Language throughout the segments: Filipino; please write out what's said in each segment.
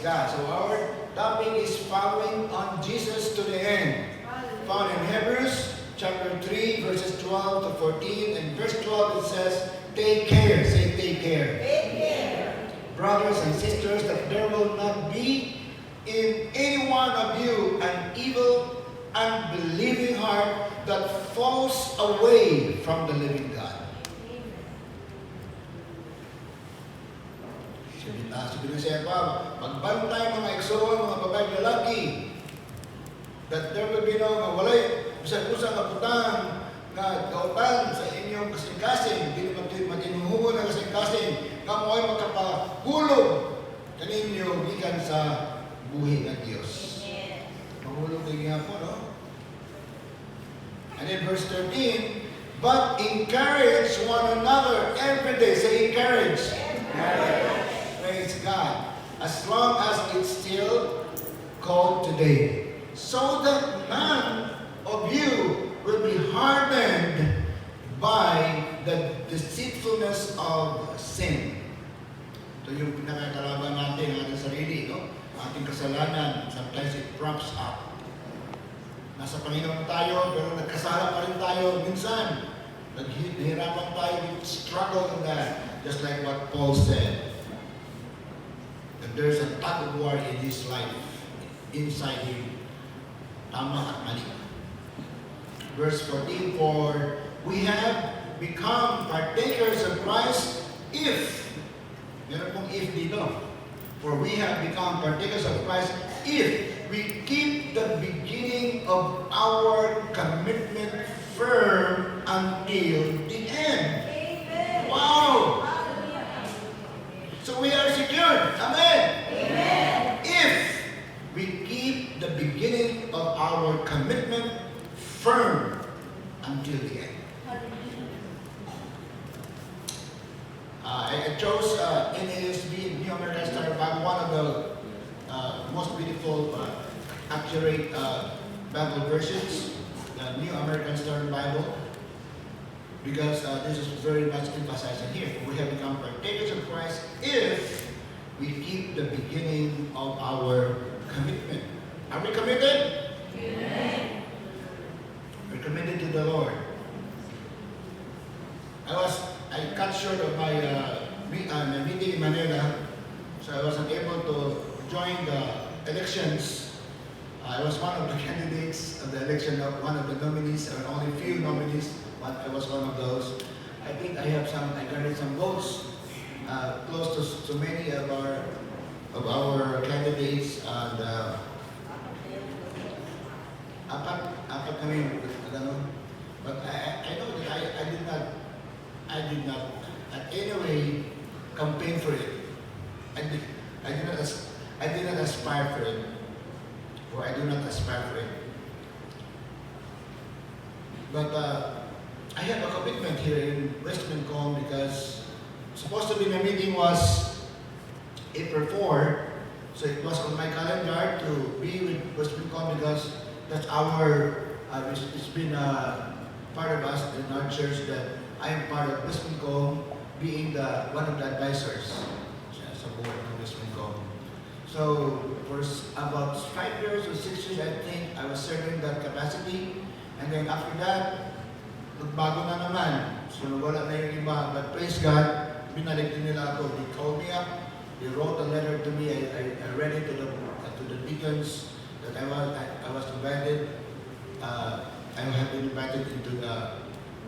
God. So our topic is following on Jesus to the end. Found in Hebrews chapter 3, verses 12 to 14. And verse 12 it says, take care. Say, take care. Take care. Brothers and sisters, that there will not be in any one of you an evil, unbelieving heart that falls away from the living God. Sabi na siya pa, magbantay mga igsoon, mga babae lalaki, that there will be no mawalay, bisan-usang kaputang na kautan sa inyong kasing-kasing, hindi matinuhungon ng kasing-kasing, nga mo ay magkapahulog kaninyo gikan sa buhi ng Diyos. Mahulog din nga po, no? And in verse 13, but encourage one another every day. Say encourage. Praise God. As long as it's still called today. So that none of you will be hardened by the deceitfulness of sin. Ito yung pinakakalaban natin ng ating sarili, no? Ating kasalanan. Sometimes it props up. Nasa Panginoon tayo, pero nagkasala pa rin tayo. Minsan, naghihirapan tayo, we struggle in that. Just like what Paul said. That there's a tug of war in his life, inside him. Tama at mali. Verse 14, for we have become partakers of Christ if, meron pong if dito, for we have become partakers of Christ if we keep the beginning of our commitment firm until the end. Amen. Wow! So we are secured. Amen. Amen. If we keep the beginning of our commitment firm until the end. I chose NASB, New American Standard Bible, one of the most beautiful, accurate Bible versions, the New American Standard Bible, because this is very much emphasizing here. We have become partakers of Christ if we keep the beginning of our commitment. Are we committed? Amen. We're committed to the Lord. I cut short of my meeting in Manila, so I wasn't able to join the elections. I was one of the candidates of the election, one of the nominees, or only few nominees, but I was one of those. I think I garnered some votes, close to many of our candidates, and apat kami, but I know that I did not in any way campaign for it. I did not aspire for it, or I do not aspire for it. But I have a commitment here in West Mincom because supposed to be my meeting was April 4, so it was on my calendar to be with West Mincom because that's it's been part of us in our church that I am part of West Mincom, being one of the advisors sa board of West Mincom. So for about 5 years or 6 years, I think I was serving that capacity. And then after that, nagbago na naman. So wala na yung iba. But praise God, binalik din nila ako. They called me up. They wrote a letter to me. I read it to the deacons that I was invited. I have been invited into the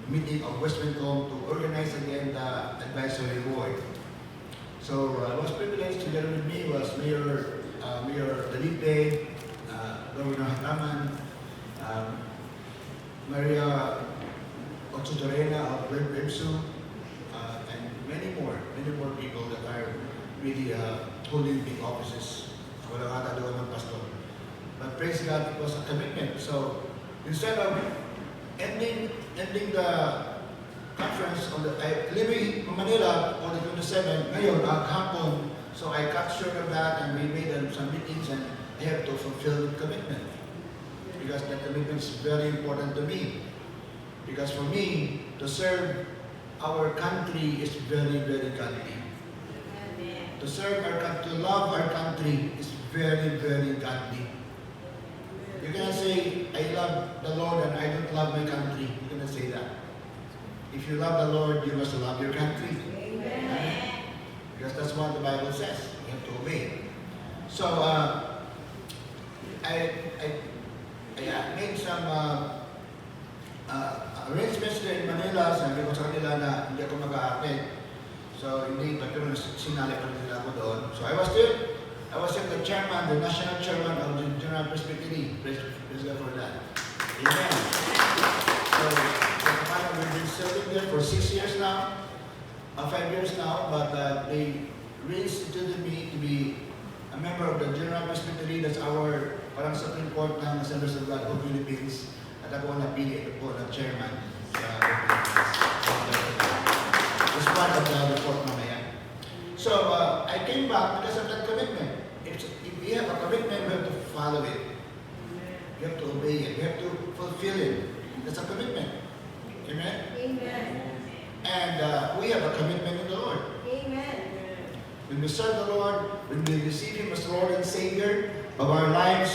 meeting of West Mincom to organize again the advisory board. So I was privileged. Together with me was Mayor Felipe, Governor Hataman, Maria Otsutorena of Websu, and many more people that are really holding big offices. Walang ata doon ng pastor. But praise God, it was a commitment. So instead of ending the conference leaving Manila on the 27th, ngayon, hapon. So I cut short of that and we made some meetings and I have to fulfill the commitment. Because that commitment is very important to me. Because for me, to serve our country is very, very godly. To serve our country, to love our country is very, very godly. You cannot say, I love the Lord and I don't love my country. You cannot say that. If you love the Lord, you must love your country. Amen. Because that's what the Bible says. You have to obey. So, I made some arrangements there in Manila. Sabi ko sa kanila na hindi ako mag-a-attend. So, hindi pa pero sinali pa nila ako doon. So, I was still the chairman, the national chairman of the General Presbytery. Praise God for that. Amen. So, we've been serving there for 6 years now, 5 years now, but they reinstituted me to be a member of the General Presbytery. That's our parang Supreme Court ng Assemblies of God of Philippines. At ako ang napili po ng chairman sa Philippines. It's part of the report mamaya. So, I came back because of that commitment. If we have a commitment, we have to follow it. You have to obey it. You have to fulfill it. That's a commitment. Amen? Amen. And we have a commitment in the Lord. Amen. When we serve the Lord, when we receive Him as Lord and Savior of our lives,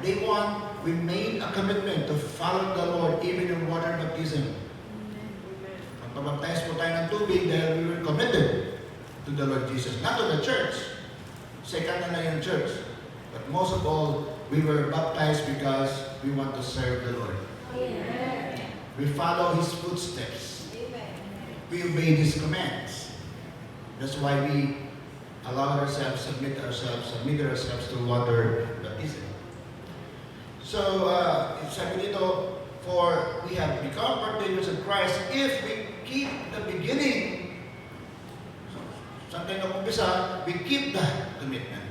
day one, we made a commitment to follow the Lord even in water baptism. Magpabaptize po tayo ng tubig dahil we were committed to the Lord Jesus. Not to the church. Second na yung church. But most of all, we were baptized because we want to serve the Lord. Amen. We follow His footsteps. Amen. We obey His commands. That's why we allow ourselves, submit ourselves to water baptism. So, sabi dito, for we have become partakers of Christ if we keep the beginning. So, saan tayo nag-umpisa? We keep that commitment.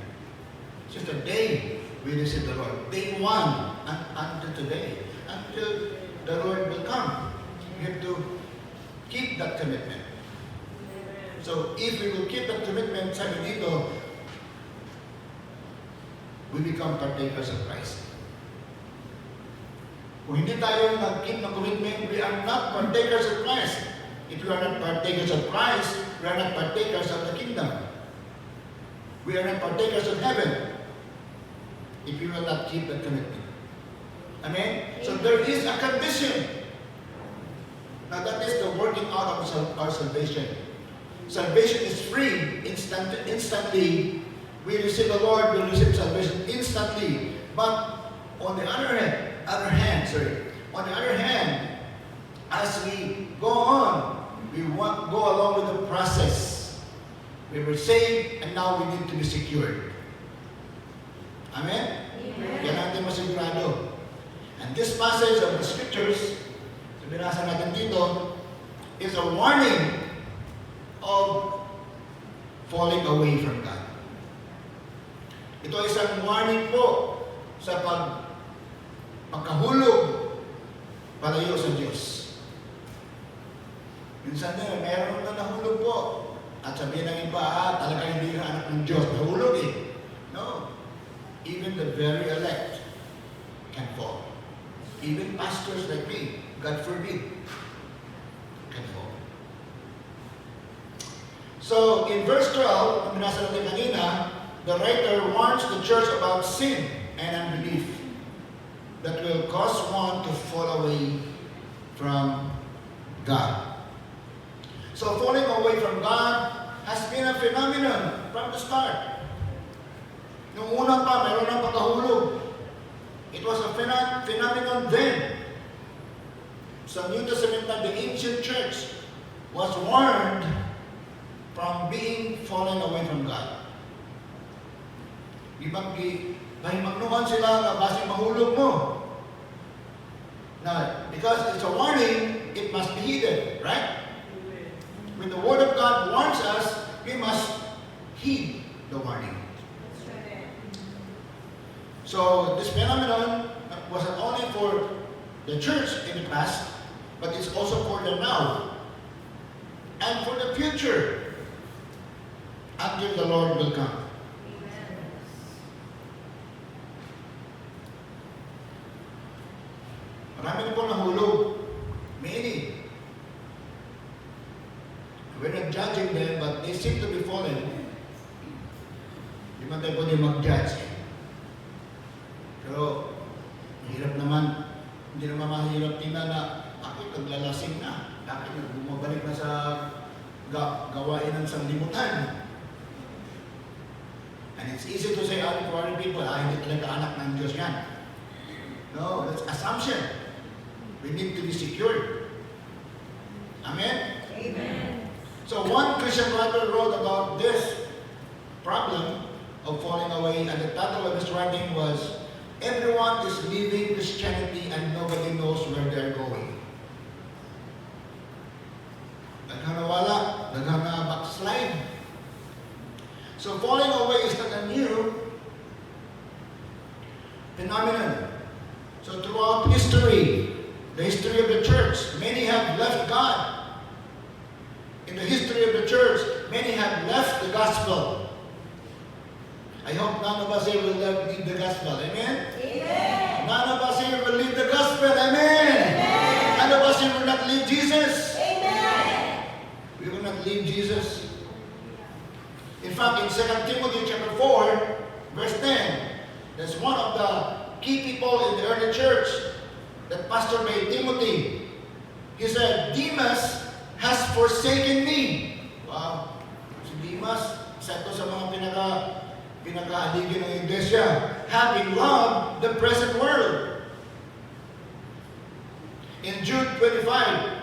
Since the day we receive the Lord, day one until today, until the Lord will come. We have to keep that commitment. So, if we will keep that commitment, sabi dito, we become partakers of Christ. Kung hindi tayo nag-keep ng commitment, we are not partakers of Christ. If we are not partakers of Christ, we are not partakers of the kingdom. We are not partakers of heaven if we will not keep that commitment. Amen? So there is a condition. Now that is the working out of our salvation. Salvation is free instantly. We receive the Lord, we receive salvation instantly. But on the other hand, as we go on, we go along with the process. We were saved and now we need to be secured. Amen? Yan natin masigurado. And this passage of the scriptures, so binasa natin dito, is a warning of falling away from God. Ito ay isang warning po sa pagkahulog palayo sa Diyos. Minsan na, mayroon na nahulog po. At sabihin ng iba, talaga hindi ka anak ng Diyos. Nahulog eh. No. Even the very elect can fall. Even pastors like me, God forbid, can fall. So, in verse 12, ang binasa natin kanina, the writer warns the church about sin and unbelief that will cause one to fall away from God. So, falling away from God has been a phenomenon from the start. Nung una pa, mayroon ng pagkahulog. It was a phenomenon then. Sa New Testament, the ancient church was warned from being fallen away from God. Magnuhan sila na basi mahulog mo. Now, because it's a warning, it must be heeded, right? When the Word of God warns us, we must heed the warning. So, this phenomenon was not only for the church in the past, but it's also for the now and for the future until the Lord will come. Marami na po nahulog. Many. We're not judging them, but they seem to be fallen. Hindi man tayo pwede mag-judge. Hindi naman mahirap tingnan na bakit naglalasing na, bakit bumabalik na sa gawain ng sanlibutan. And it's easy to say to other people, hindi talaga anak ng Diyos yan. No, that's assumption. We need to be secured. Amen? Amen. So one Christian writer wrote about this problem of falling away, and the title of his writing was, "Everyone is leaving Christianity and nobody knows where they're going." Daghang nawala, daghang backslide. So falling away is not a new phenomenon. So throughout history, the history of the church, many have left God. In the history of the church, many have left the gospel. I hope none of us here will leave the gospel. Amen? Amen. None of us here will leave the gospel. Amen? Amen. None of us here will not leave Jesus. Amen. We will not leave Jesus. In fact, in 2 Timothy chapter 4, verse 10, there's one of the key people in the early church that pastored by Timothy. He said, "Demas has forsaken me." Wow. Si Demas, isa ito sa mga pinaka-aligin ng iglesia, having loved the present world. In Jude 25,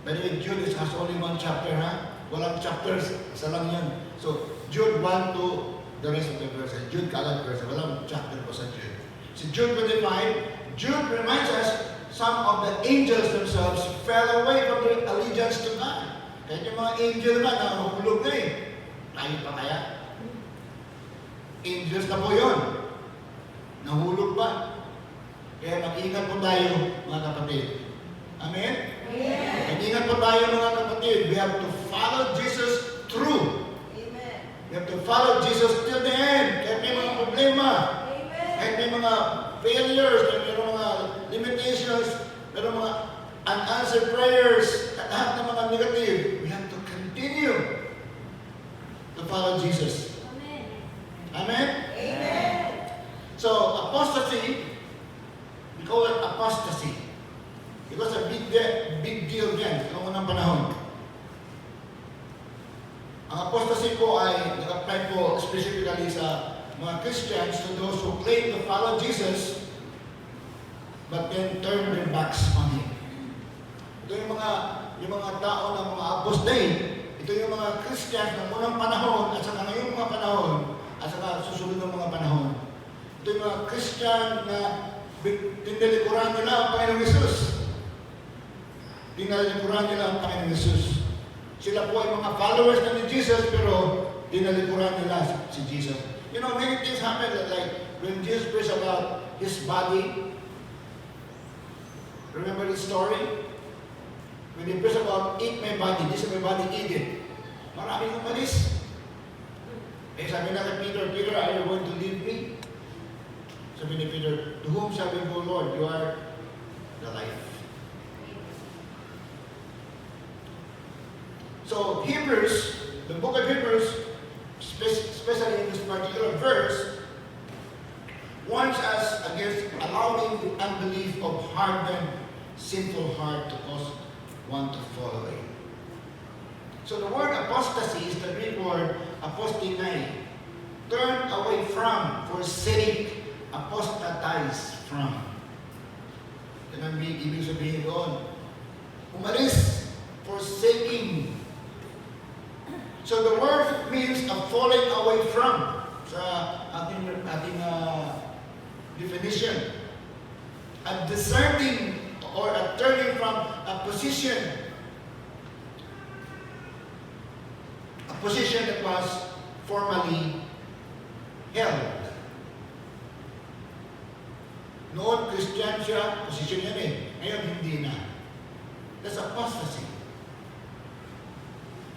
by the way, Jude has only one chapter, ha? Walang chapters, isa lang yan. So, Jude 1 to the rest of the verses. Jude kalat verse, walang chapter po sa Jude. So, Jude 25, Jude reminds us some of the angels themselves fell away from their allegiance to God. Kahit yung mga angel naman, nahulog na eh. Tayo pa kaya? Angels na po yun. Nahulog pa. Kaya mag-ingat po tayo, mga kapatid. Amen? Amen. Mag-ingat po tayo, mga kapatid. We have to follow Jesus through. Amen. We have to follow Jesus till the end. Kahit may mga problema, Amen. kahit may mga failures, kahit may mga limitations, may mga unanswered prayers, at lahat ng mga negative, we have to continue to follow Jesus. Amen. Amen? Amen. So, apostasy, we call it apostasy. It was a big deal then, noong unang panahon. Ang apostasy po ay nag-apply po specifically sa mga Christians, to those who claim to follow Jesus, but then turn their backs on Him. Ito yung mga tao ng mga apostate. Ito yung mga Christians ng unang panahon at saka ngayong mga panahon at saka susunod ng mga panahon. Ito yung mga Christian na tinalikuran nila ang Panginoong Hesus. Tinalikuran nila ang Panginoong Hesus. Sila po ay mga followers na ni Jesus, pero tinalikuran nila si Jesus. You know, many things happen, like when Jesus preached about His body. Remember the story? When He preached about, "Eat my body, this is my body, eat it." Maraming umalis. Eh sabi na kay Peter, "Peter, are you going to leave me?" Sabi ni Peter, "To whom shall we go, Lord? You are the life." So Hebrews, the book of Hebrews, especially in this particular verse, warns us against allowing the unbelief of hardened, sinful heart to cause one to fall away. So the word apostasy is the Greek word apostinai, turn away from, forsake, apostatize from. Yan ang ibig sabihin doon. Umalis, forsaking. So the word means a falling away from, sa ating definition. A deserting or a turning from a position that was formerly held. Noon, Christian siya, position yan eh. Ngayon, hindi na. That's apostasy.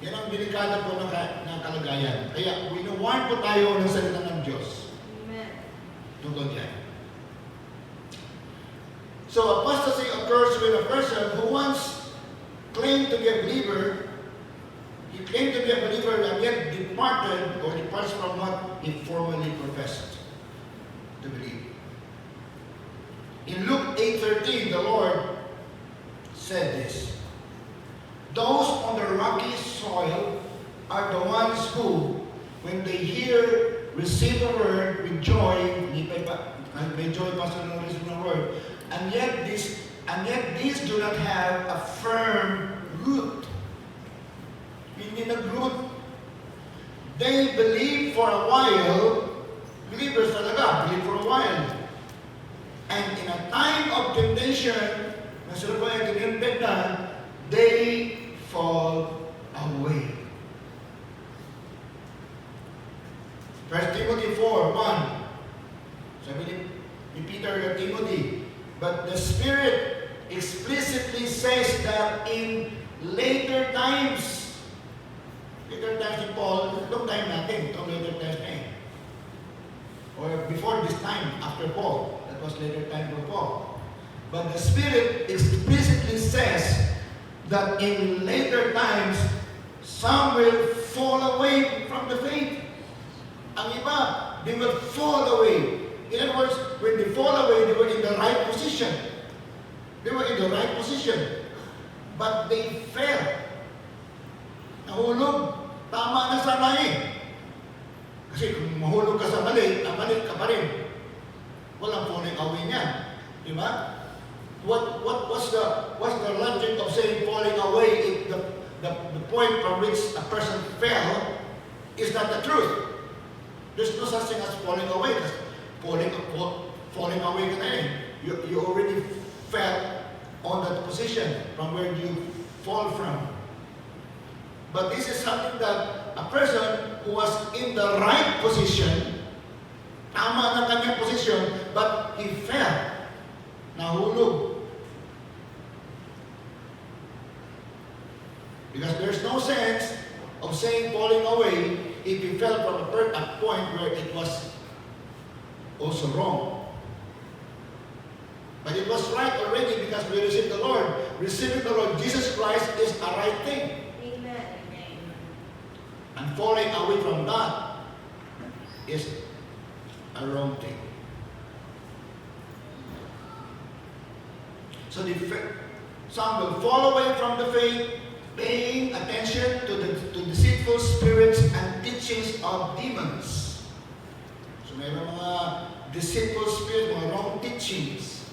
Yan ang delikado po ng kalagayan. Kaya, wino-warn po tayo ng salita ng Diyos. Amen. Tungkol yan. So, apostasy occurs when a person who once claimed to be a believer, he claimed to be a believer and yet departed or departs from what he formerly professed to believe. In Luke 8:38, 13, the Lord said this. Those on the rocky soil are the ones who, when they hear, receive the word with joy, may joy pastor no receive the word, and yet these do not have a firm root. Hindi nag-root. They believe for a while, believers talaga, believe for a while. And in a time of temptation, they fall away. 1 Timothy 4:1. Sabi ni Peter kay Timothy, but the Spirit explicitly says that in later times ni Paul, itong time natin, itong later times na eh. Or before this time, after Paul. That was later time for Paul. But the Spirit explicitly says that in later times, some will fall away from the faith. Ang iba, they will fall away. In other words, when they fall away, they were in the right position. They were in the right position. But they fell. Nahulog. Tama na sana eh. Kasi kung mahulog ka sa mali, mali ka pa rin. Walang falling away niyan. Di ba? What's the logic of saying falling away if the point from which a person fell is not the truth? There's no such thing as falling away. Falling away ka na eh. You already fell on that position from where you fall from. But this is something that a person who was in the right position, tama na kanyang position, but he fell. Nahulog. Because there's no sense of saying falling away if he fell from a point where it was also wrong. But it was right already because we received the Lord. Receiving the Lord Jesus Christ is a right thing. Amen. And falling away from that is a wrong thing. So some will fall away from the faith, paying attention to the deceitful spirits and teachings of demons. So mayroon mga deceitful spirits, mga wrong teachings.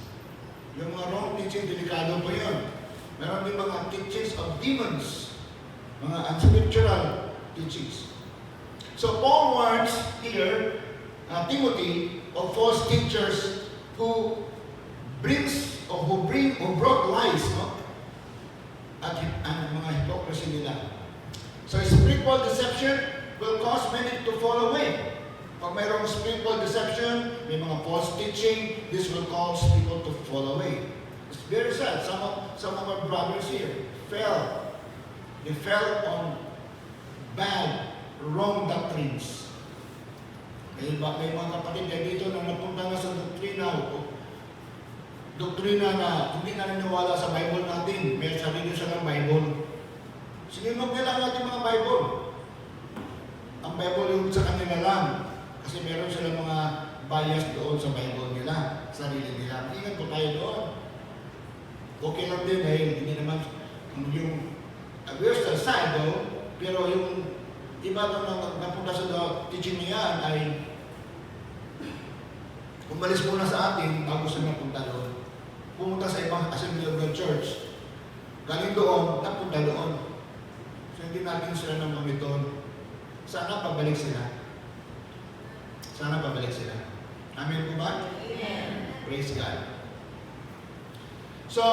Yung mga wrong teachings, delikado po yun. Meron din mga teachings of demons, mga unscriptural teachings. So Paul warns here, Timothy, of false teachers who brought lies, no? At mga hypocrisy nila. So spiritual deception will cause many to fall away. Pag mayroong spiritual deception, may mga false teaching, this will cause people to fall away. It's very sad. Some of our brothers here fell. They fell on bad, wrong doctrines. May mga kapatid dito na napunta na sa doktrina na hindi na niniwala sa Bible natin. May sarili silang Bible. Sinimog nila natin mga Bible. Ang Bible yung sa kanila lang. Kasi meron silang mga bias doon sa Bible nila, sarili nila. Ingat po tayo doon. Okay lang din dahil hindi naman yung we're still sad though, pero yung iba na napunta sa teaching niya ay umalis muna sa atin bago sila napunta doon. Pumunta sa ibang Assembly of God Church. Galing doon, napunta doon. So hindi natin sila na monitor. Sana pabalik sila. Sana pabalik sila. Amen po ba? Amen. Praise God. So,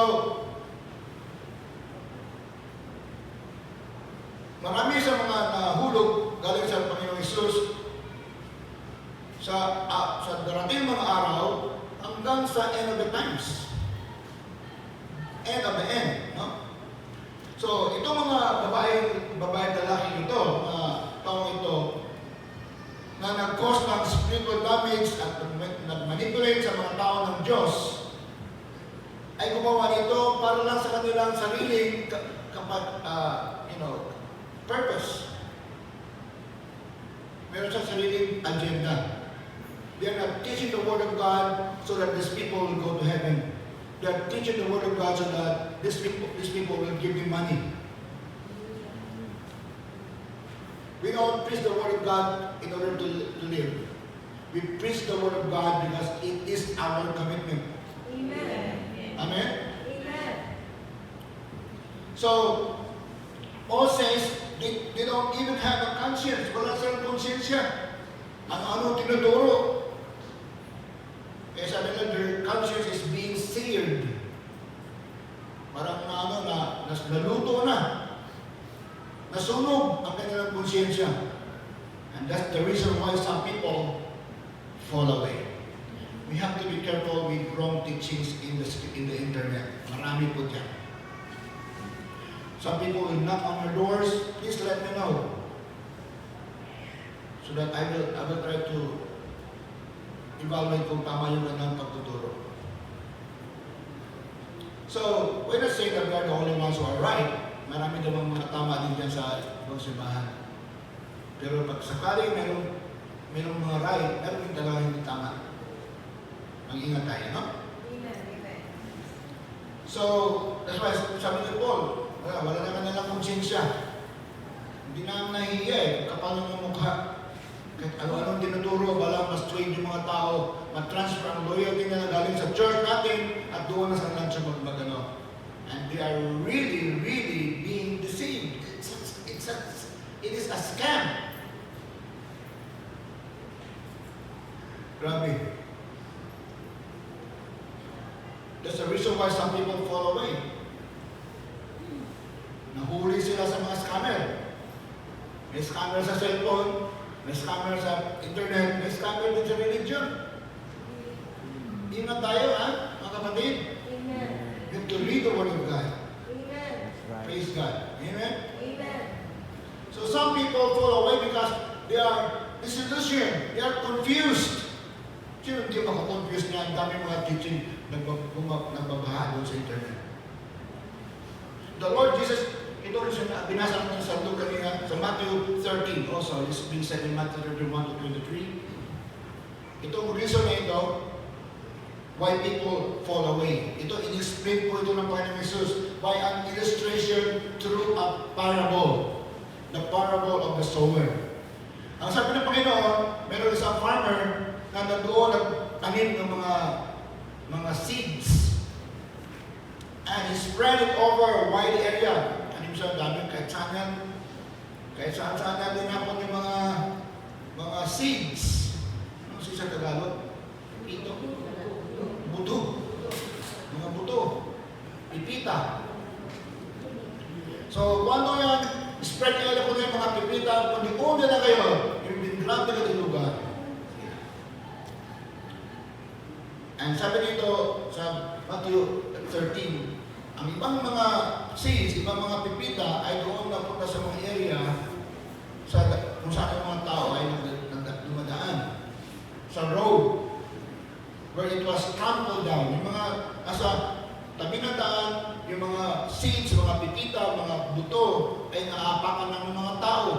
marami sa mga nahulog galing sa Panginoong Hesus sa darating mga araw hanggang sa end of the times. End of the end. No? So, itong mga babae lalaki ito, mga taong ito, na nag-cause ng spiritual damage at nag-manipulate sa mga tao ng Diyos, ay gumawa nito para lang sa kanilang sariling purpose. Meron sa sariling agenda. They are not teaching the Word of God so that these people will go to heaven. they're teaching the Word of God so that these people will give them money. We don't preach the Word of God in order to live. We preach the Word of God because it is our commitment. Amen. Amen? Amen. So, Paul says, they don't even have a conscience. Wala silang konsensya. Ano tinuturo. Eh sabi nila, their conscience is being seared. Parang naluto na. Nasunog ang kanilang konsensya. And that's the reason why some people fall away. We have to be careful with wrong teachings in the internet. Marami po dyan. Some people will knock on your doors. Please let me know, so that I will try to evaluate kung tama yung kanilang pagtuturo. So, when I say that we are the only ones who are right, marami namang mga tama din dyan sa ibang simbahan. Pero pag sakali merong mga right, meron din talaga hindi tama. Mag-ingat tayo, no? Amen. So, that's why sabi ni Paul, wala na kanilang konsensya. Hindi na nahihiya eh, kapal ng mukha. Kahit ano-anong tinuturo, balang mas train yung mga tao, mag-transfer ang loyalty nila galing sa church natin at doon na sa lunch mag-ano. And they are really, really being deceived. It is a scam. Grabe. That's the reason why some people fall away. Nahuli sila sa mga scammer. May scammer sa cellphone, may scammer sa internet, may scammer din sa religion. Ingat tayo, ha, mga kapatid. Amen. You have to read the Word of God. Amen. Praise God. Amen? Amen. So some people fall away because they are disillusioned. They are confused. Sino hindi makakonfuse niya? Ang dami mga teaching nagbabaha doon sa internet. The Lord Jesus, ito rin siya, binasa natin sa Luke kanina, sa Matthew 13 also. This is being said in Matthew 31 to 23. Itong reason na ito, why people fall away. Ito, in-explain po ito ng Panginoon Jesus by an illustration through a parable. The parable of the sower. Ang sabi ng Panginoon, meron isang farmer na nandoon nagtanim ng mga seeds. And he spread it over a wide area. Tanim siya, daming kahit saan natin napon yung mga seeds. Ano siya sa Tagalog? Ito. Buto. Mga buto. Pipita. So, kung yan, spread nila po yung mga pipita, kung di-una na kayo, yung bingrab na kayo lugar. And sabi dito sa Matthew 13, ang ibang mga seeds, ibang mga pipita ay doon napunta sa mga area kung saan yung mga tao ay dumadaan. Sa road, where it was trampled down. Yung mga nasa tabi ng daan, yung mga seeds, mga pipita, mga buto ay naapakan ng mga tao.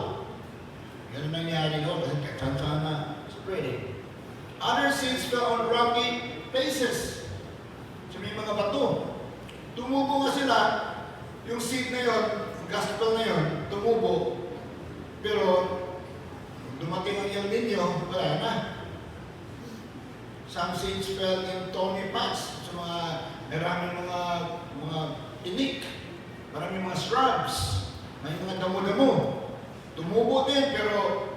Yan ang nangyari doon kasi kahit na spreading. Other seeds fell on rocky places. So may mga bato. Tumubo nga sila, yung seed na yon, gospel na yon, tumubo. Pero dumating ang El Nino, wala na. Some seeds fell in thorny paths. So maraming mga tinik, maraming mga shrubs, may mga damo-damo. Tumubo din, pero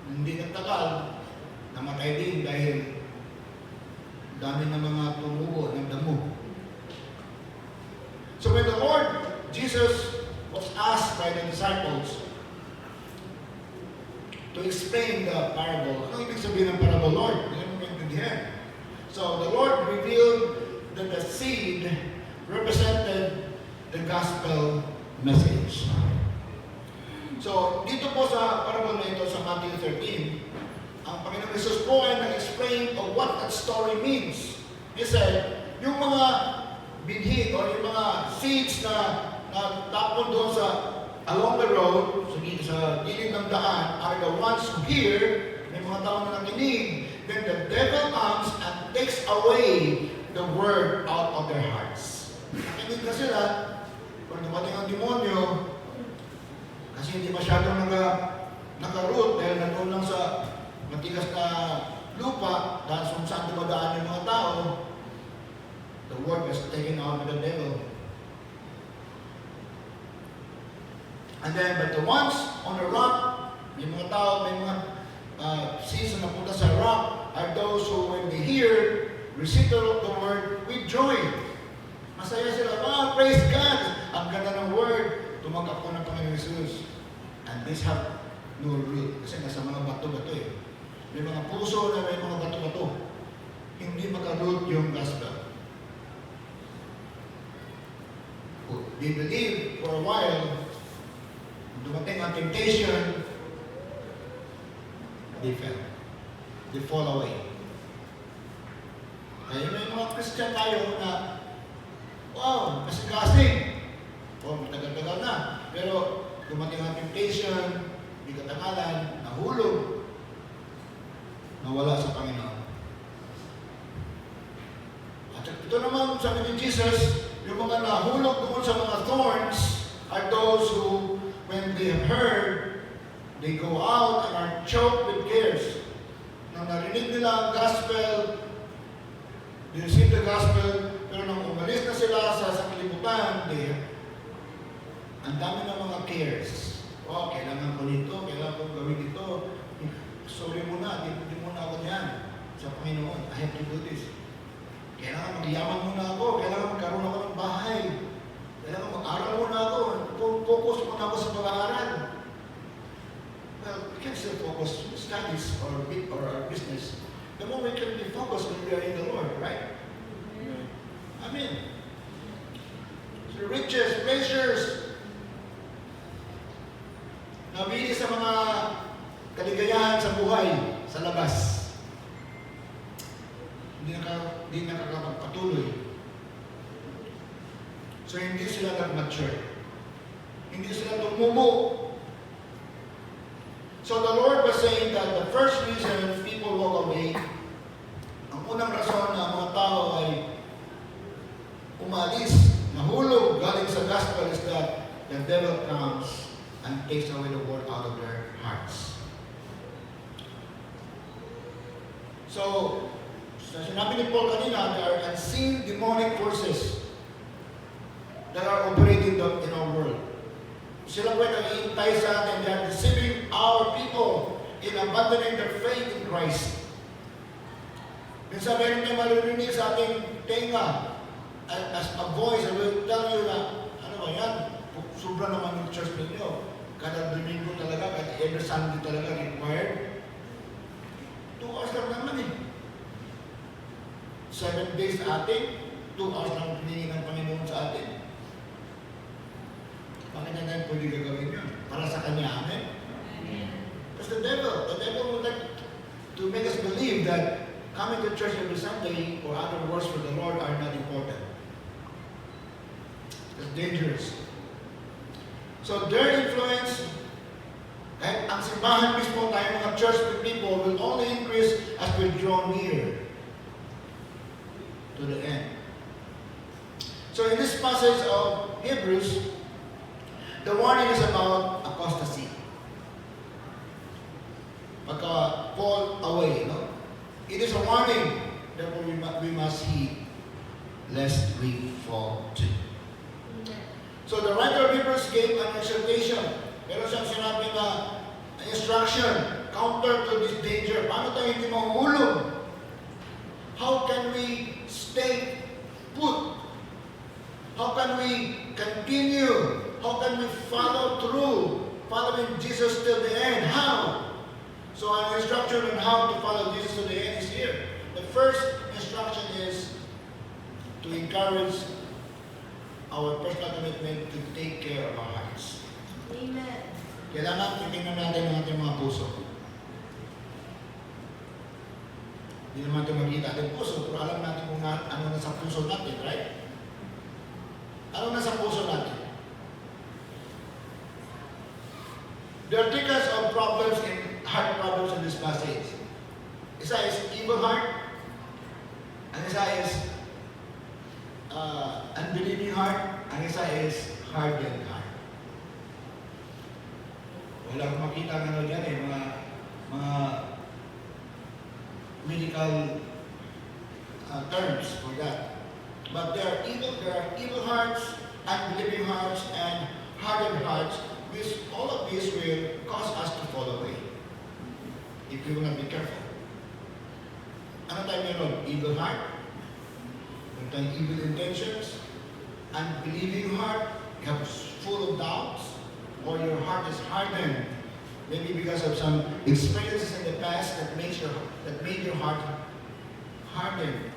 hindi nagtagal, namatay din dahil dami ng mga tumubo ng damo. So when the Lord Jesus was asked by the disciples to explain the parable, ano ibig sabihin ng parable, Lord? Hindi mo maintindihan. So the Lord revealed that the seed represented the gospel message. So dito po sa parable na ito sa Matthew 13, ang Panginoon Jesus po ay nag-explain of what that story means. He said, yung mga binhi o yung mga seeds na tapon doon along the road, sa gilid ng daan, are the ones who hear, may mga tao na nakinig, then the devil comes and takes away the word out of their hearts. Nakinig na sila, kung dumating ang demonyo, kasi hindi masyadong naka-root dahil nandun lang sa matigas na lupa, dahil kung saan dumadaan yung mga tao, the word was taken out of the devil. And then, but the ones on the rock, may mga tao, may mga season na punta sa rock, are those who, when they hear, receive the word with joy. Masaya sila, praise God! Ang ganda ng word, tumanggap ko ng Panginoon Jesus. And these have no root. Kasi nasa mga bato-bato eh. May mga puso na may mga bato-bato. Hindi maka-root yung gospel. They believe for a while, dumating ang temptation, they fell. They fall away. Kaya may mga Christian tayo na, wow, kasi matagal-tagal na. Pero dumating ang temptation, di katagalan, nahulog, nawala sa Panginoon. At ito naman, sabi ni Jesus, yung mga nahulog doon sa mga thorns are those who, when they have heard, they go out and are choked with cares. Nang narinig nila ang gospel, they receive the gospel, pero nang umalis na sila sa kalibutan, ang dami ng mga cares. Kailangan ko nito, kailangan ko gawin ito. Sorry muna, hindi muna ako niyan sa Panginoon. I have to do this. Kailangan magyaman muna ako, kailangan magkaroon ako ng bahay. Kailangan mag-aral muna ako, focus muna ako sa pag-aaral. Well, we can still focus on studies or our business. The more we can be focused when we are in the Lord, right? Amen. So riches, pleasures, nabili sa mga kaligayahan sa buhay, sa labas. Hindi nakakapagpatuloy. So hindi sila nag-mature. Hindi sila tumumo. So the Lord was saying that the first reason people walk away, ang unang rason na mga tao ay umalis, nahulog galing sa gospel is that the devil comes and takes away the word out of their hearts. So, sinabi ni Paul kanina, there are unseen demonic forces that are operating in our world. Sila po nag-iintay sa atin, they are deceiving our people in abandoning their faith in Christ. Minsan meron tayo maririnig sa ating tenga as a voice, I will tell you na, ano ba yan? Sobra naman yung church ninyo. Kada Domingo talaga, kada every Sunday talaga required. 2 hours lang naman eh. 7 days sa atin, 2 hours lang piningin ng Panginoon sa atin. Bakit na tayo pwede gagawin yun? Para sa Kanya, amen? Because the devil would like to make us believe that coming to church every Sunday or other works for the Lord are not important. It's dangerous. So their influence, kahit ang simbahan mismo tayo mga church people will only increase as we draw near to the end. So in this passage of Hebrews, the warning is about apostasy. Fall away, no? It is a warning, therefore we must heed lest we fall too. So the writer of Hebrews gave an exhortation. Meron siyang sinabi na instruction, counter to this danger. Paano tayo hindi mahulog? How can we stay put? How can we continue? How can we follow through, following Jesus till the end? How? So our instruction on how to follow Jesus to the end is here. The first instruction is to encourage our personal commitment to take care of our hearts. Amen. Kailangan titingnan natin ang ating mga puso. Hindi naman ito makita ating puso, pero alam natin kung ano nasa puso natin, right? Ano nasa puso natin? There are three kinds of problems heart problems in this passage. Isa is evil heart, and isa is unbelieving heart, ang isa is hardened heart. Wala akong makita ng ano dyan eh, mga medical terms for that. But there are evil hearts, unbelieving hearts, and hardened hearts. All of this will cause us to fall away if we will not be careful. Ano tayo meron? Evil heart, meron tayong evil intentions, unbelieving heart, you have full of doubts, or your heart is hardened, maybe because of some experiences in the past that made your heart hardened.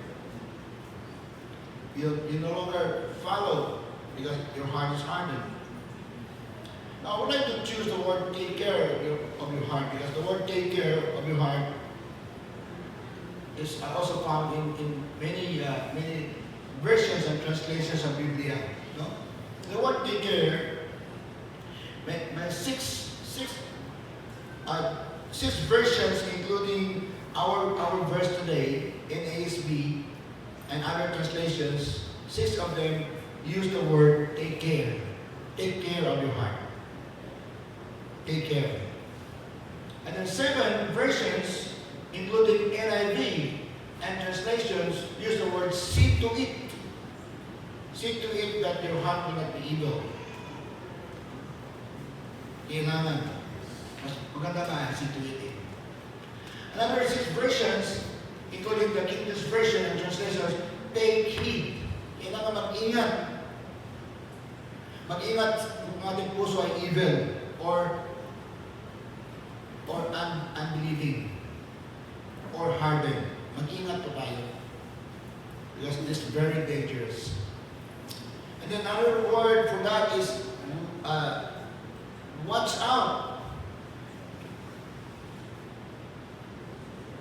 You no longer follow because your heart is hardened. Now, I would like to choose the word take care of your heart, because the word take care of your heart is also found in many versions and translations of Biblia. No? The word take care, may six versions, including our verse today in ASB and other translations. 6 of them use the word take care. Take care of your heart. Take care. And then 7 versions, including NIV and translations, use the word see to it. See to it that your heart will not be evil. Kailangan. Mas maganda na, see to it. Another 6 versions, including the King James Version and translations, take heed. Kailangan mag-ingat. Mag-ingat kung ating puso ay evil or unbelieving or hardened. Mag-ingat po tayo. Because it is very dangerous. And then another word for that is watch out.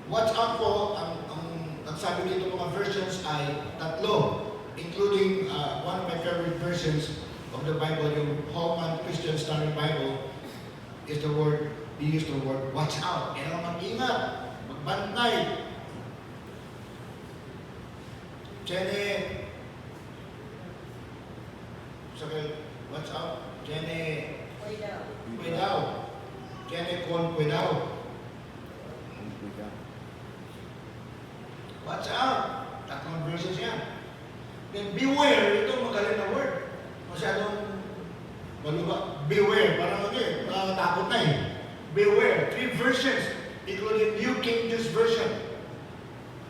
Watch out po, ang nagsabi dito mga versions ay 3, including one of my favorite versions of the Bible, yung Holman Christian Standard Bible, is the word, they use the word watch out. Kailangan mag-ingat, magbantay. Jenny, sabi, watch out. Jenny, cuidado. Jenny, cuidado. Watch out. 3 verses yan. Then beware, ito magaling na word. Masyadong maluba. Beware, parang nakakatakot na eh. Beware. 3 versions, including New King James Version,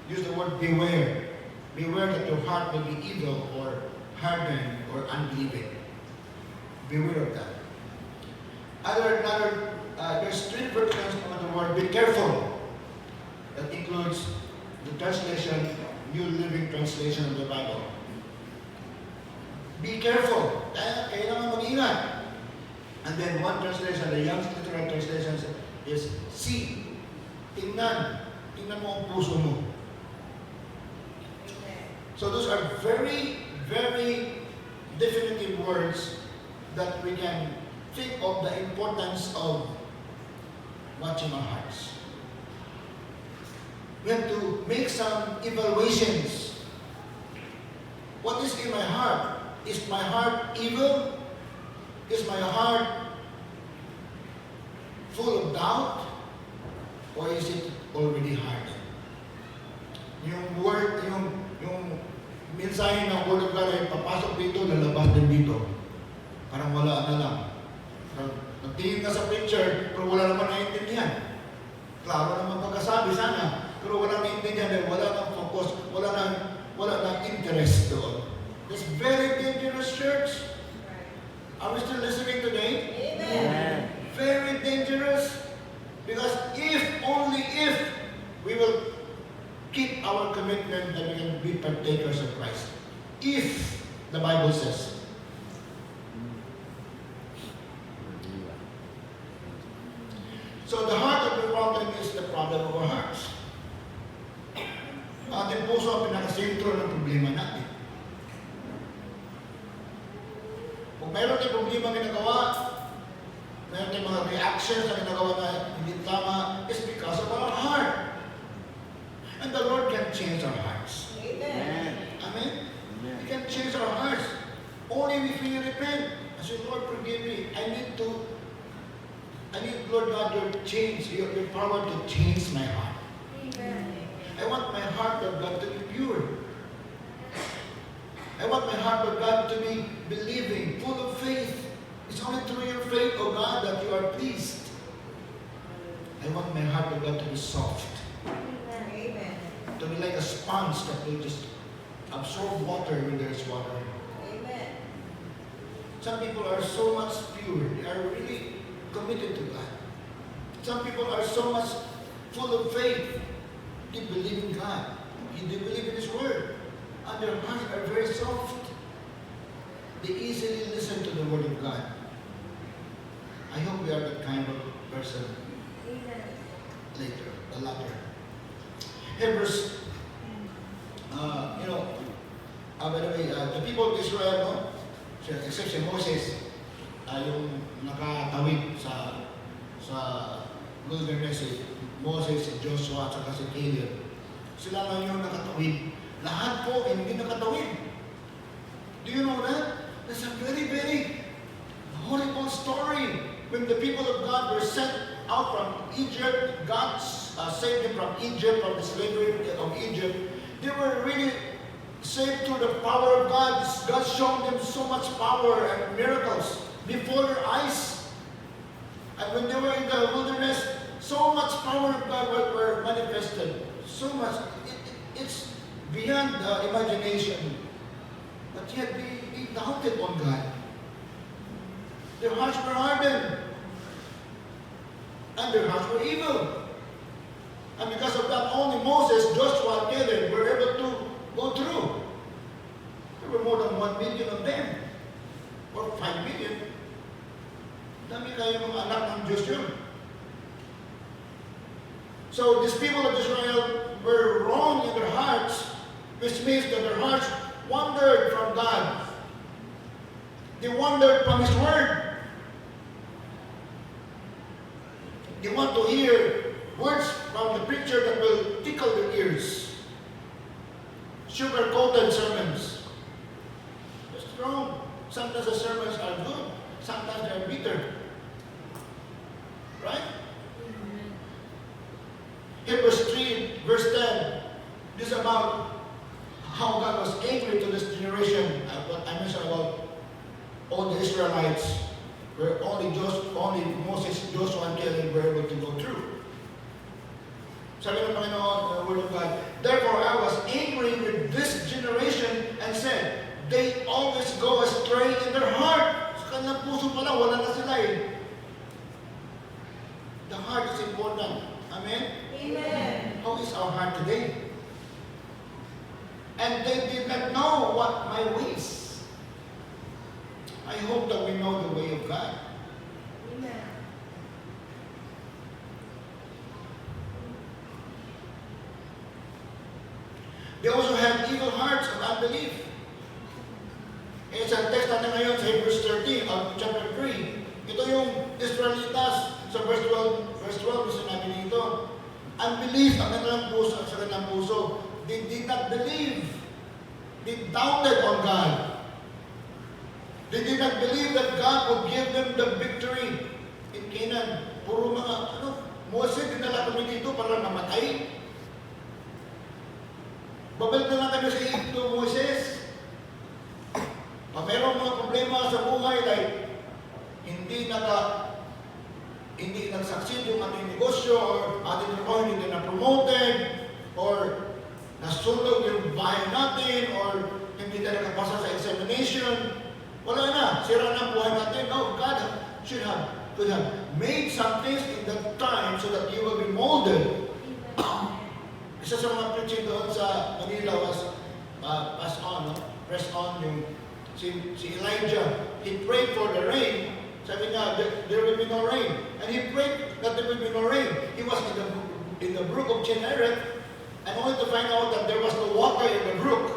use the word beware. Beware that your heart will be evil or hardened or unbelieving. Beware of that. There's 3 versions of the word be careful. That includes the translation, New Living Translation of the Bible. Be careful. Kailangan mag-ingat. And then one translation, the Young's Literal Translation is see. Tingnan. Tingnan mo ang puso mo. So those are very, very definitive words that we can think of the importance of watching our hearts. We have to make some evaluations. What is in my heart? Is my heart evil? Is my heart full of doubt? Or is it already hardened? Yung word, yung mensahe ng Word of God ay papasok dito, lalabas din dito. Parang wala na lang. Nagtingin ka sa picture, pero wala naman naiintindihan. Klaro naman pagkasabi sana, pero wala naiintindihan dahil wala nang focus, wala nang interest doon. It's very dangerous, church. Are we still listening today? Amen. Very dangerous. Because only if we will keep our commitment that we can be partakers of Christ. If the Bible says. So the heart of the problem is the problem of our hearts. Ang ating puso ang pinakasentro ng problema natin. Kung mayroon tayong problema ginagawa, mayroon tayong mga reactions na ginagawa na hindi tama, it's because of our heart. And the Lord can change our hearts. Amen. Amen? He can change Only if we repent. I say, Lord, forgive me. I need, Lord God, your change, your power to change my heart. Amen. I want my heart, Lord God, to be pure. I want my heart, Lord God, to be believing, full of faith. It's only through your faith, oh God, that you are pleased. I want my heart, Lord God, to be soft. Amen. To be like a sponge that will just absorb water when there's water. Amen. Some people are so much pure. They are really committed to God. Some people are so much full of faith. They believe in God. They believe in His Word. And their hearts are very soft. They easily listen to the Word of God. I hope we are that kind of person Amen. later, the latter. Hebrews, by the way, the people of Israel, no? Except si Moses, yung nakatawid sa wilderness, si Moses, si Joshua, at saka si Caleb. Sila lang yung nakatawid. Lahat po hindi nakatawid. Do you know that? That's a very, very horrible story. When the people of God were sent out from Egypt, God saved them from Egypt, from the slavery of Egypt. They were really saved through the power of God. God showed them so much power and miracles before their eyes. And when they were in the wilderness, so much power of God were manifested. So much. It's beyond imagination. But yet they doubted on God. Their hearts were hardened. And their hearts were evil. And because of that, only Moses, Joshua, and Caleb were able to go through. There were more than 1 million of them. Or 5 million. Dami kayo mga anak ng Diyos yun. So these people of Israel were wrong in their hearts, which means that their hearts wandered from God. They wandered from His Word. They want to hear words from the preacher that will tickle their ears. Sugar-coated sermons. That's wrong. Sometimes the sermons are good. Sometimes they are bitter. Right? Hebrews 3, verse 10. This is about how God was angry to this generation. What I mentioned about all the Israelites, where only Moses, Joshua, and Caleb were able to go through. Sabi ng Panginoon, the Word of God, therefore I was angry with this generation and said, they always go astray in their heart. Sa kanilang puso pala, wala na sila eh. The heart is important. Amen? Amen. How is our heart today? And they did not know what my ways. I hope that we know the way of God. Amen. They also had evil hearts of unbelief. Eh, sa text natin ngayon sa Hebrews 13, chapter 3, ito yung Israelitas sa verse 12 sinabi dito. Unbelief ang kanilang puso, sa kanilang puso. They did not believe. They doubted on God. They did not believe that God would give them the victory in Canaan. Puro mga, Moses, dinala kami dito para mamatay. Babalik na lang kami sa Egypto, Moses. Pag mayroong mga problema sa buhay, like hindi nagsucceed yung ating negosyo, or ating trabaho hindi na promoted, or nasunog yung bahay natin, or hindi na nakapasa sa examination, wala na, sira na ang buhay natin. No, God could have made some things in that time so that you will be molded. Isa sa mga preaching doon sa Manila was press on yung si Elijah. He prayed for the rain. Sabi niya, there will be no rain. And he prayed that there will be no rain. He was in the brook of Chinnereth, and only to find out that there was no water in the brook.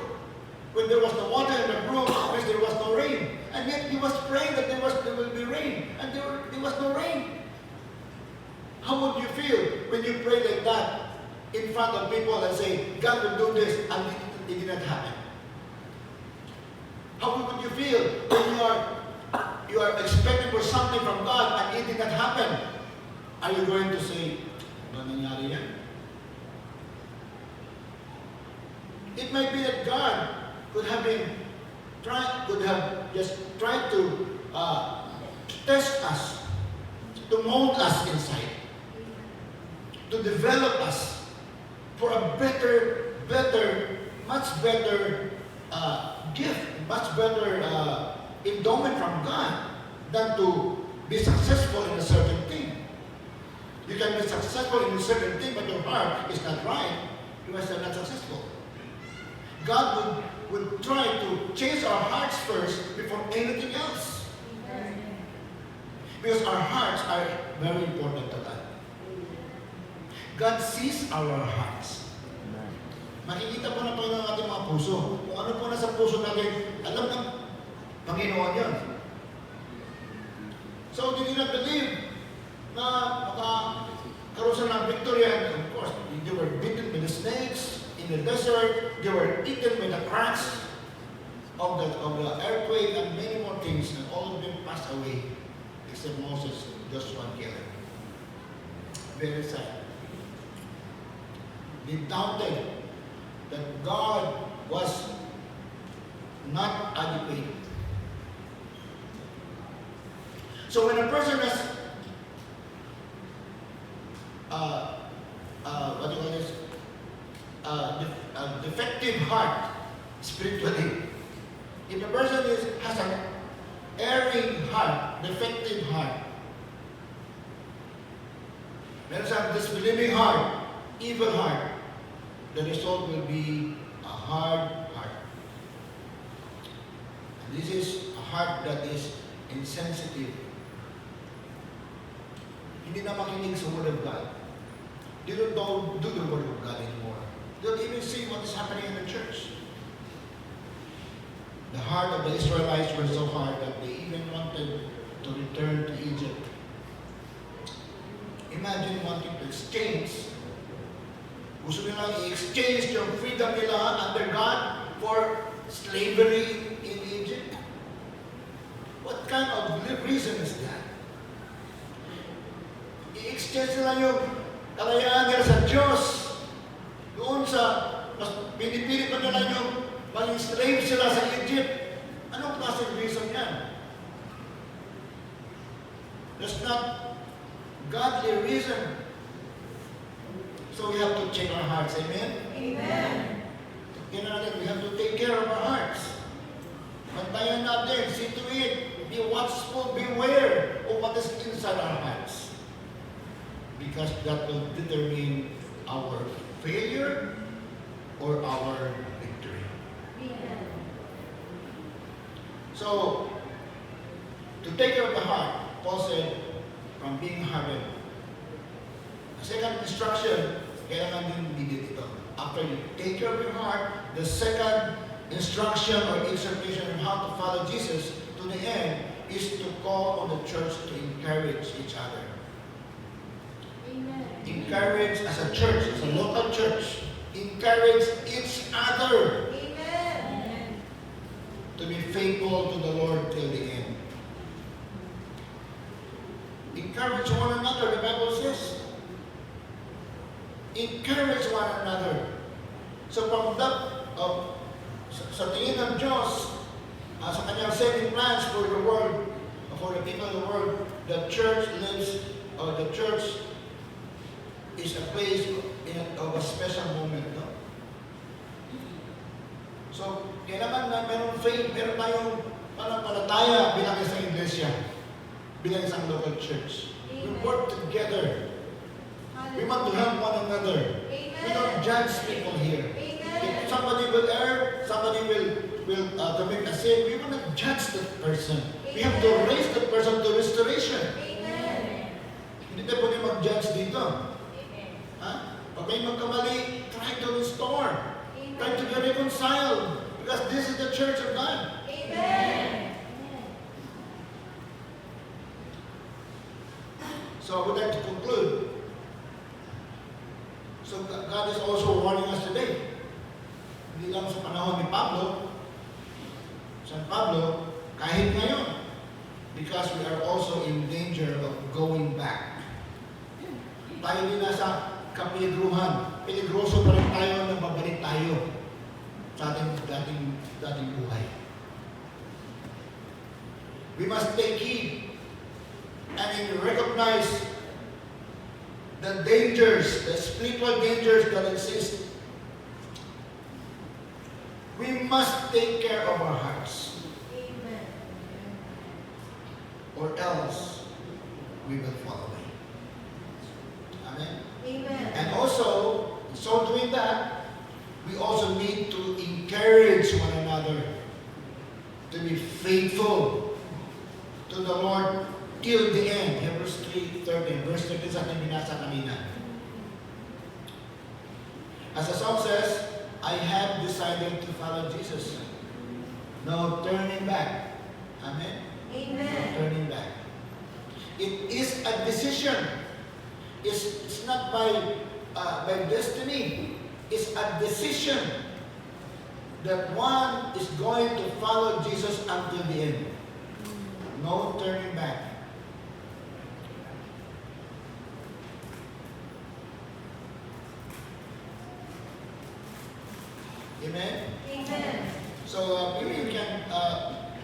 When there was no water in the brook, it means there was no rain. And yet he was praying that there will be rain, and there was no rain. How would you feel when you pray like that in front of people and say, God will do this, and it did not happen? How would you feel when you are expecting for something from God and it did not happen? Are you going to say, ano nangyari yan? It might be that God could have just tried to test us, to mold us inside, to develop us for a much better gift, much better endowment from God than to be successful in a certain thing. You can be successful in a certain thing, but your heart is not right. You are still not successful. God would try to change our hearts first before anything else. Because our hearts are very important to God. God sees our hearts. Makikita po na po ng ating mga puso. Kung ano po nasa puso natin, alam ng Panginoon yan. So, they did not believe na makakaroon sila ng victory. And of course, they were beaten by the snakes in the desert. They were eaten by the cracks of the earthquake and many more things. And all of them passed away except Moses, Joshua, and Caleb. Very sad. They doubted that God was not adequate. So when a person has what do you call this? A defective heart spiritually. If a person has an erring heart, defective heart, meron siyang disbelieving heart, evil heart, the result will be a hard heart. And this is a heart that is insensitive. Hindi na makinig sa Word of God. They don't do the Word of God anymore. They don't even see what is happening in the church. The heart of the Israelites were so hard that they even wanted to return to Egypt. Imagine wanting to exchange. Gusto nila i-exchange yung freedom nila under God for slavery in Egypt. What kind of reason is that? I-exchange nila yung kalayaan nila sa Diyos. Doon sa, mas pinipilit pa nila yung maging slave sila sa Egypt. Anong klaseng reason yan? There's not godly reason. So we have to check our hearts. Amen? Amen. You know that we have to take care of our hearts. Bantayan natin, see to it, be watchful, beware of what is inside our hearts. Because that will determine our failure or our victory. Amen. So, to take care of the heart, Paul said, from being hardened. The second instruction, kailangan din bigyan ito. After you take care of your heart, the second instruction or exhortation on how to follow Jesus to the end is to call on the church to encourage each other. Amen. Encourage as a church, as a local church. Encourage each other Amen. to be faithful to the Lord till the end. Encourage one another, the Bible says. Encourage one another. So from that, sa tingin ng Diyos, sa kanyang saving plans for the world, for the people of the world, the church lives, or the church is a place of a special moment. No? So, kailangan na meron faith, meron tayong panampalataya bilang isang iglesia, bilang isang local church. We work together. We want to help one another. Amen. We don't judge people here. Amen. If somebody will err, somebody will commit a sin, we will not judge that person. We have to raise that person to restoration. Amen. Hindi tayo pwede mag-judge dito. Amen. Ha? Pag may magkamali, try to restore. Try to be reconciled. Because this is the church of God. Amen. So I would like to conclude. So God is also warning us today. Hindi lang sa panahon ni Pablo. San Pablo, kahit ngayon, because we are also in danger of going back. Tayo din nasa kapiliguhan. Peligroso pa rin tayo na babalik tayo sa ating dating buhay. We must take heed and recognize the dangers, the spiritual dangers that exist. We must take care of our hearts, Amen. or else we will fall away. Amen. Amen. And also, so doing that, we also need to encourage one another to be faithful to the Lord till the end. Hebrews 3:13, verse 13 sa ating binasa kanina. As the song says, I have decided to follow Jesus. No turning back. Amen? No Amen. turning back. It is a decision. It's not by destiny. It's a decision that one is going to follow Jesus until the end. No turning back. Amen? Amen. So maybe you can,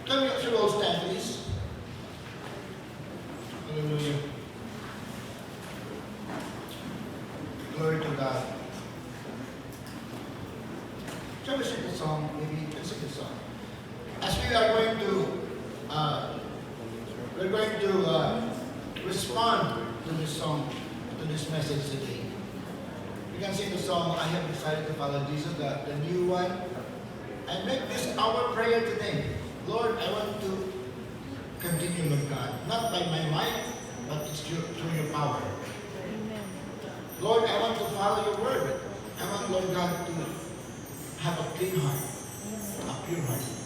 can we should all stand, please? Hallelujah. Glory to God. Shall we sing the song? Maybe you can sing the song. As we are going to, respond to this song, to this message today. You can sing the song, I have decided to follow Jesus, the new one. And make this our prayer today. Lord, I want to continue with God. Not by my might, but it's through your power. Lord, I want to follow your word. I want, Lord God, to have a clean heart, a pure heart.